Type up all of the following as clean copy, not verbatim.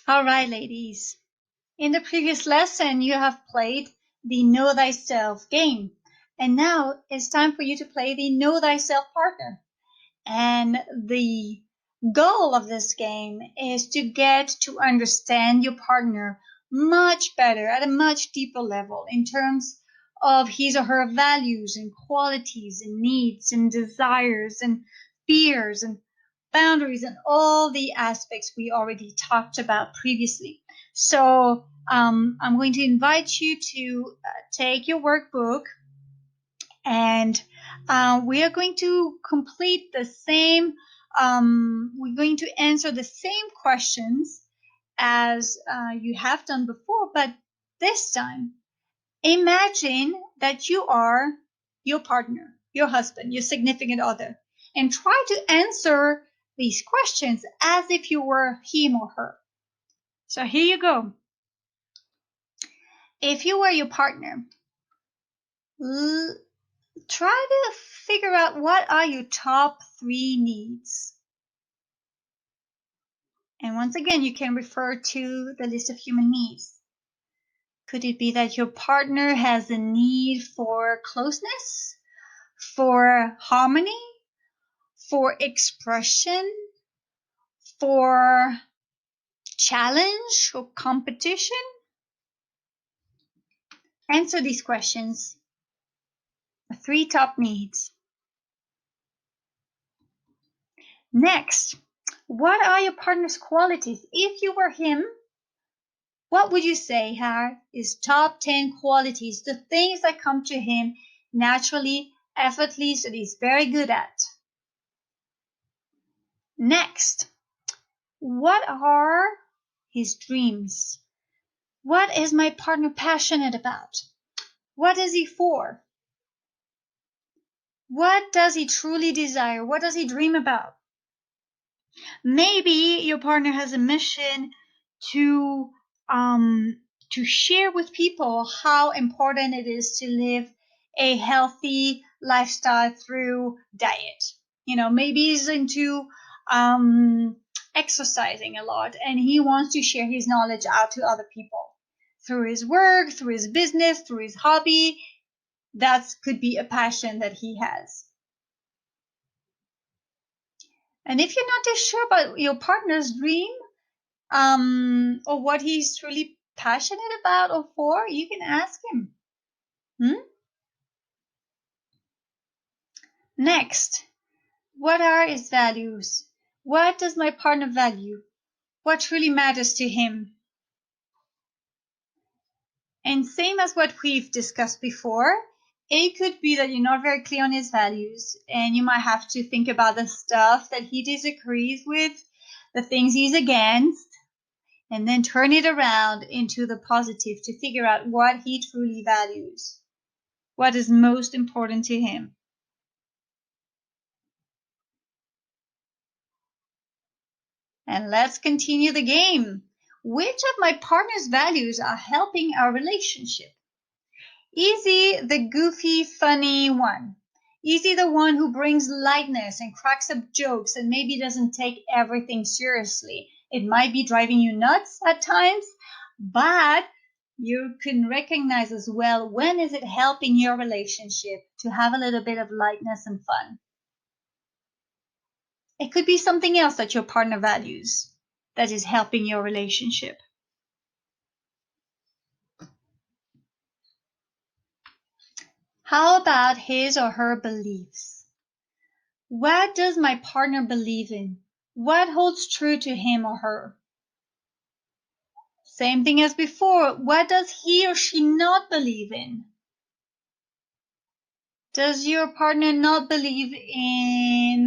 All right, ladies. In the previous lesson, you have played the Know Thyself game. And now it's time for you to play the Know Thyself partner. And the goal of this game is to get to understand your partner much better at a much deeper level in terms of his or her values and qualities and needs and desires and fears and boundaries and all the aspects we already talked about previously. So I'm going to invite you to take your workbook and we are going to complete the same, we're going to answer the same questions as you have done before, but this time, imagine that you are your partner, your husband, your significant other, and try to answer these questions as if you were him or her. So here you go. If you were your partner, try to figure out what are your top 3 needs. And once again, you can refer to the list of human needs. Could it be that your partner has a need for closeness, for harmony, for expression, for challenge or competition? Answer these questions. The 3 top needs. Next, what are your partner's qualities? If you were him, what would you say are his top 10 qualities, the things that come to him naturally, effortlessly, that he's very good at? Next, what are his dreams? What is my partner passionate about? What is he for? What does he truly desire? What does he dream about? Maybe your partner has a mission to share with people how important it is to live a healthy lifestyle through diet. You know, maybe he's into exercising a lot and he wants to share his knowledge out to other people through his work, through his business, through his hobby. That could be a passion that he has. And if you're not too sure about your partner's dream, or what he's truly passionate about or for, you can ask him. Next, what are his values? What does my partner value? What truly matters to him? And same as what we've discussed before, it could be that you're not very clear on his values and you might have to think about the stuff that he disagrees with, the things he's against, and then turn it around into the positive to figure out what he truly values, what is most important to him. And let's continue the game. Which of my partner's values are helping our relationship? Is he the goofy, funny one? Is he the one who brings lightness and cracks up jokes and maybe doesn't take everything seriously? It might be driving you nuts at times, but you can recognize as well when is it helping your relationship to have a little bit of lightness and fun. It could be something else that your partner values that is helping your relationship. How about his or her beliefs? What does my partner believe in? What holds true to him or her? Same thing as before. What does he or she not believe in? Does your partner not believe in,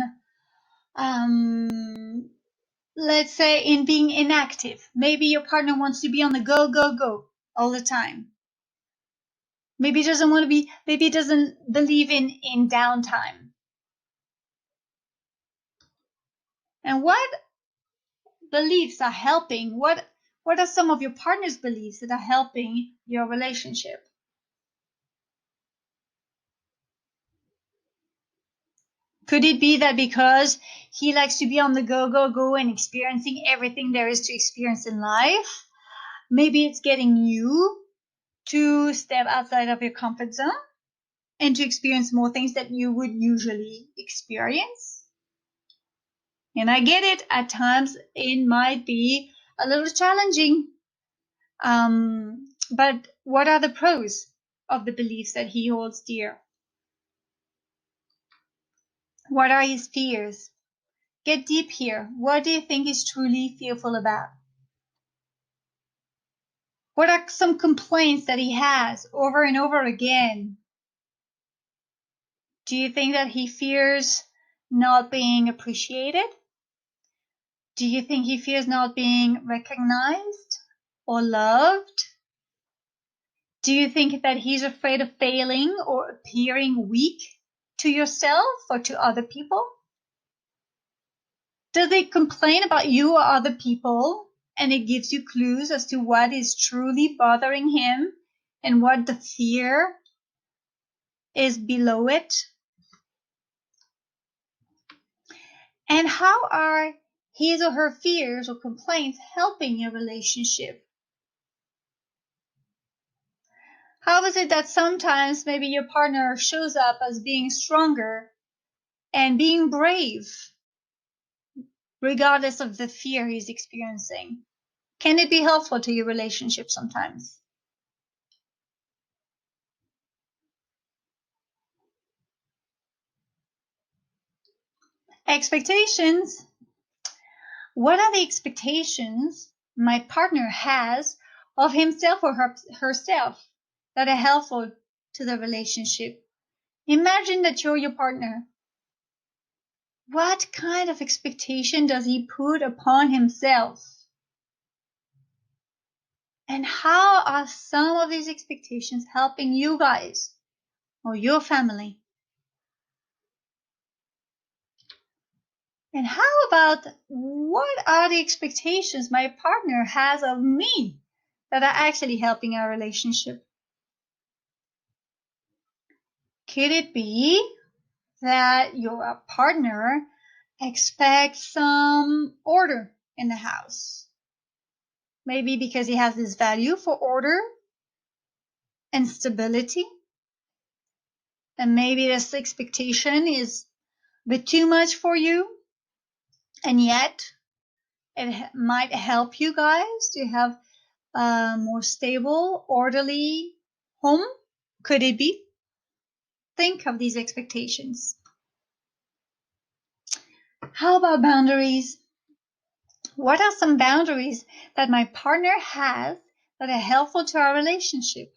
let's say, in being inactive? Maybe your partner wants to be on the go, go, go all the time. Maybe doesn't want to be, maybe doesn't believe in downtime. And what beliefs are helping? What are some of your partner's beliefs that are helping your relationship? Could it be that because he likes to be on the go and experiencing everything there is to experience in life, maybe it's getting you to step outside of your comfort zone and to experience more things that you would usually experience? And I get it, at times it might be a little challenging. But what are the pros of the beliefs that he holds dear? What are his fears? Get deep here. What do you think he's truly fearful about? What are some complaints that he has over and over again? Do you think that he fears not being appreciated? Do you think he fears not being recognized or loved? Do you think that he's afraid of failing or appearing weak to yourself or to other people? Does he complain about you or other people, and it gives you clues as to what is truly bothering him and what the fear is below it? And how are his or her fears or complaints helping your relationship? How is it that sometimes maybe your partner shows up as being stronger and being brave, regardless of the fear he's experiencing? Can it be helpful to your relationship sometimes? Expectations. What are the expectations my partner has of himself or herself that are helpful to the relationship? Imagine that you're your partner. What kind of expectation does he put upon himself? And how are some of these expectations helping you guys or your family? And how about what are the expectations my partner has of me that are actually helping our relationship? Could it be that your partner expects some order in the house? Maybe because he has this value for order and stability. And maybe this expectation is a bit too much for you. And yet it might help you guys to have a more stable, orderly home. Could it be? Think of these expectations. How about boundaries? What are some boundaries that my partner has that are helpful to our relationship?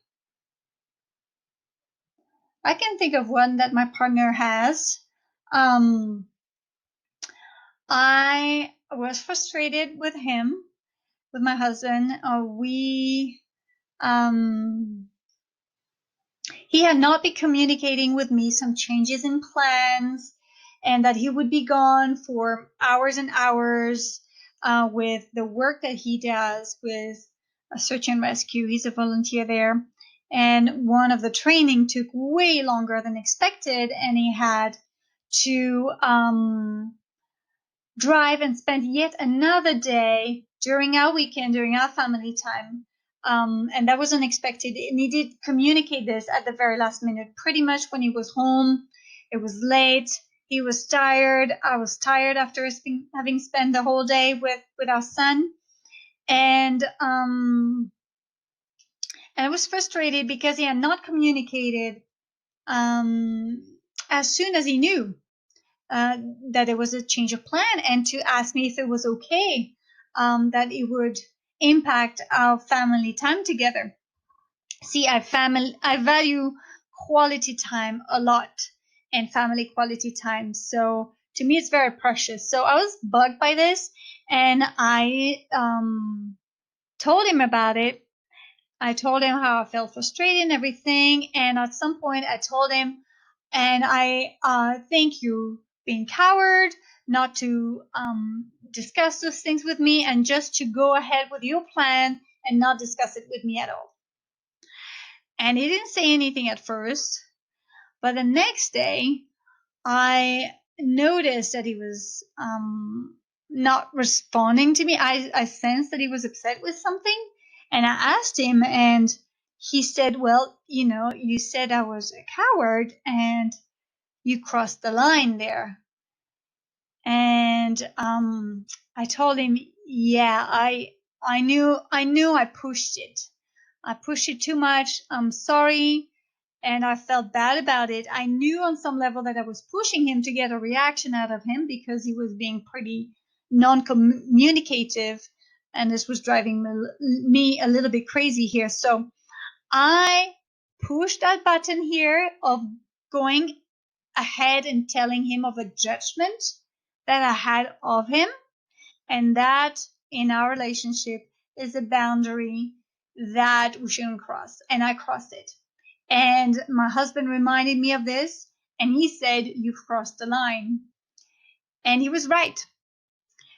I can think of one that my partner has. I was frustrated with him, with my husband. He had not been communicating with me some changes in plans, and that he would be gone for hours and hours with the work that he does with a search and rescue. He's a volunteer there. And one of the training took way longer than expected, and he had to drive and spend yet another day during our weekend, during our family time. And that was unexpected. And he did communicate this at the very last minute, pretty much when he was home. It was late. He was tired. I was tired after having spent the whole day with our son. And I was frustrated because he had not communicated as soon as he knew that there was a change of plan, and to ask me if it was okay, that it would impact our family time together. See, I value quality time a lot, and family quality time. So to me, it's very precious. So I was bugged by this, and I told him about it. I told him how I felt frustrated and everything. And at some point, I told him, and I think you being coward not to discuss those things with me, and just to go ahead with your plan and not discuss it with me at all. And he didn't say anything at first, but the next day I noticed that he was not responding to me. I sensed that he was upset with something, and I asked him, and he said, well, you said I was a coward and you crossed the line there. And I told him, yeah, I knew I pushed it. I pushed it too much. I'm sorry. And I felt bad about it. I knew on some level that I was pushing him to get a reaction out of him because he was being pretty non-communicative, and this was driving me a little bit crazy here. So I pushed that button here of going ahead and telling him of a judgment that I had of him, and that in our relationship is a boundary that we shouldn't cross, and I crossed it. And my husband reminded me of this, and he said, you've crossed the line. And he was right.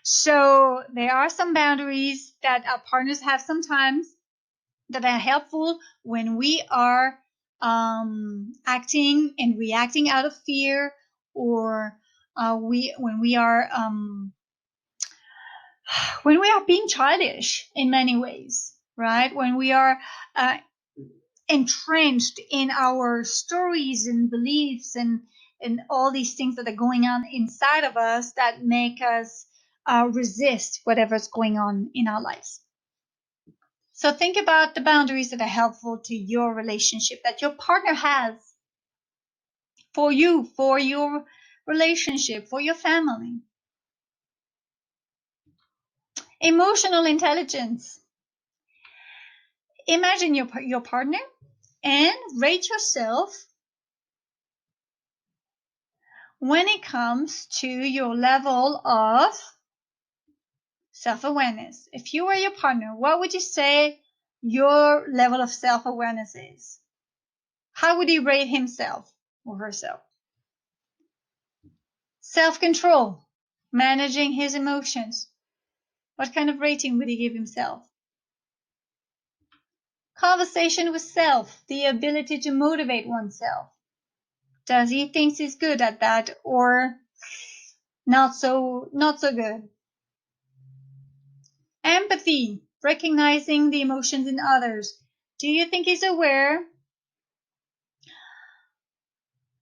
So there are some boundaries that our partners have sometimes that are helpful when we are acting and reacting out of fear, or when we are being childish in many ways, right? When we are entrenched in our stories and beliefs and all these things that are going on inside of us that make us resist whatever's going on in our lives. So think about the boundaries that are helpful to your relationship, that your partner has for you, for your relationship, for your family. Emotional intelligence. Imagine your partner and rate yourself when it comes to your level of self-awareness. If you were your partner, what would you say your level of self-awareness is? How would he rate himself or herself? Self-control, managing his emotions. What kind of rating would he give himself? Conversation with self, the ability to motivate oneself. Does he think he's good at that, or not so good? Empathy, recognizing the emotions in others. Do you think he's aware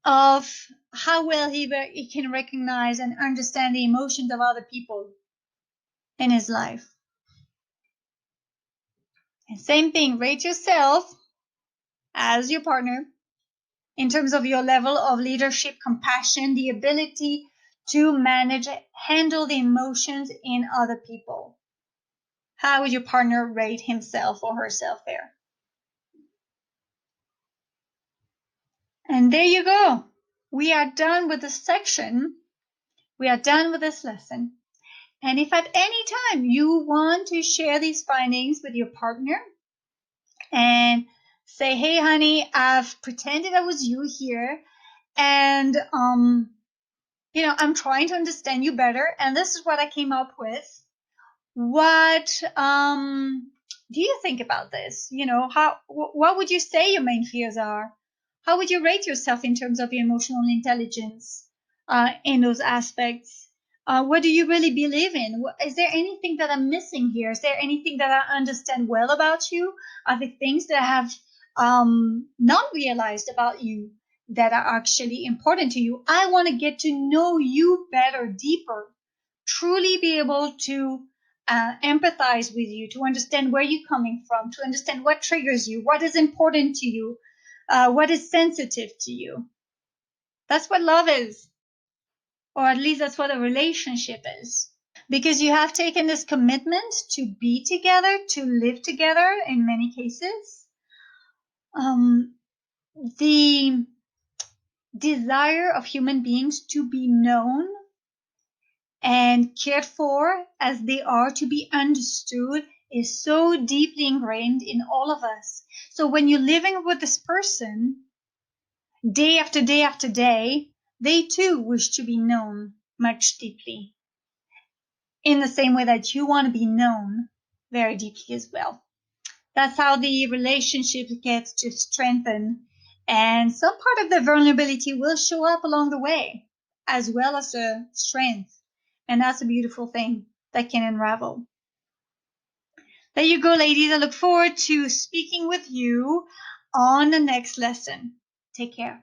of how well he can recognize and understand the emotions of other people in his life? And same thing, rate yourself as your partner in terms of your level of leadership, compassion, the ability to handle the emotions in other people. How would your partner rate himself or herself there? And there you go. We are done with this section. We are done with this lesson. And if at any time you want to share these findings with your partner and say, hey, honey, I've pretended I was you here, and I'm trying to understand you better, and this is what I came up with. What do you think about this? What would you say your main fears are? How would you rate yourself in terms of your emotional intelligence in those aspects? What do you really believe in? Is there anything that I'm missing here? Is there anything that I understand well about you? Are there things that I have not realized about you that are actually important to you? I want to get to know you better, deeper, truly be able to empathize with you, to understand where you're coming from, to understand what triggers you, what is important to you, what is sensitive to you. That's what love is, or at least that's what a relationship is. Because you have taken this commitment to be together, to live together in many cases. The desire of human beings to be known and cared for as they are, to be understood, is so deeply ingrained in all of us. So when you're living with this person day after day after day, they too wish to be known much deeply, in the same way that you want to be known very deeply as well. That's how the relationship gets to strengthen, and some part of the vulnerability will show up along the way. as well as the strength. And that's a beautiful thing that can unravel. There you go, ladies. I look forward to speaking with you on the next lesson. Take care.